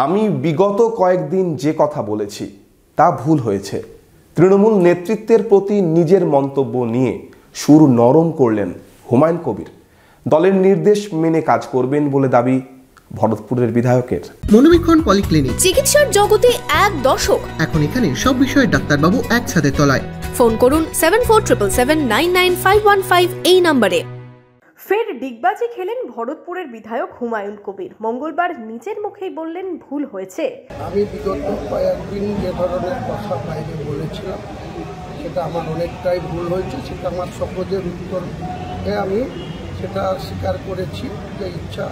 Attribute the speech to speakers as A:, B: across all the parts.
A: আমি বিগত কয়েকদিন যে কথা বলেছি তা ভুল হয়েছে। তৃণমূল নেতৃত্বের প্রতি নিজের মন্তব্য নিয়ে সুর নরম করলেন হুমায়ুন কবির। দলের নির্দেশ মেনে কাজ করবেন বলে দাবি ভরতপুরের বিধায়কের।
B: মনোবীক্ষণ পলিক্লিনিক,
C: চিকিৎসার জগতে এক দশক।
B: এখন এখানে সব বিষয়ে ডাক্তারবাবু একসাথে তলায়।
C: ফোন করুন 7477799515 এই নম্বরে।
D: ফের ডিগবাজি খেলেন ভরতপুরের বিধায়ক হুমায়ুন কবির। মঙ্গলবার নিজের মুখেই বললেন ভুল হয়েছে।
E: আমি বিগত কয়েকদিন যে ধরনের কথা বাইরে বলেছিলাম সেটা আমার অনেকটাই ভুল হয়েছে। সেটা আমার সকলের উত্তরে আমি সেটা স্বীকার করেছি যে ইচ্ছা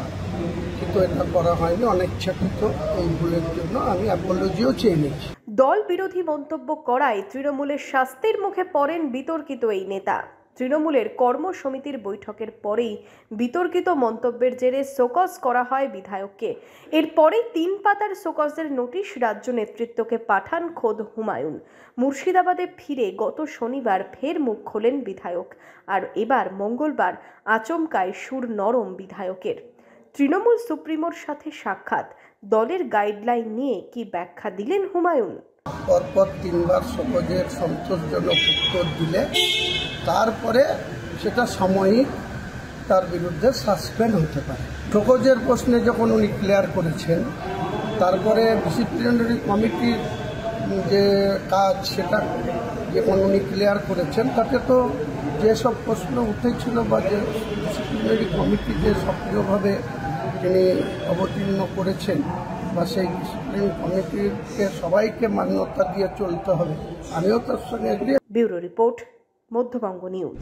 E: কিন্তু এটা করা হয়নি, অনিচ্ছাকৃত। এই ভুলের জন্য আমি অ্যাপোলজিও চেয়ে নিয়েছি।
D: দল বিরোধী মন্তব্য করায় তৃণমূলের শাস্তির মুখে পড়েন বিতর্কিত এই নেতা। তৃণমূলের কর্ম সমিতির বৈঠকের পরেই বিতর্কিত মন্তব্যের জেরে শোকজ করা হয় বিধায়ককে। এরপরেই 3 পাতার শোকজের নোটিশ রাজ্য নেতৃত্বকে পাঠান খোদ হুমায়ুন। মুর্শিদাবাদে ফিরে গত শনিবার ফের মুখ খোলেন বিধায়ক। আর এবার মঙ্গলবার আচমকায় সুর নরম বিধায়কের। তৃণমূল সুপ্রিমোর সাথে সাক্ষাৎ, দলের গাইডলাইন নিয়ে কি ব্যাখ্যা দিলেন হুমায়ুন।
E: পরপর 3 বার শোকজের সন্তোষজনক উত্তর দিলে তারপরে সেটা সাময়িক তার বিরুদ্ধে সাসপেন্ড হতে পারে। শোকজের প্রশ্নে যখন উনি ক্লিয়ার করেছেন, তারপরে ডিসিপ্লিনারি কমিটির যে কাজ সেটা যখন উনি ক্লিয়ার করেছেন, তাতে তো যেসব প্রশ্ন উঠেছিল বা যে ডিসিপ্লিনারি কমিটি যে সক্রিয়ভাবে তিনি অবতীর্ণ করেছেন বা সেই ডিসিপ্লিনারি কমিটিকে সবাইকে মান্যতা দিয়ে চলতে হবে, আমিও তার সঙ্গে agri.
D: Bureau report, Madhyabanga news.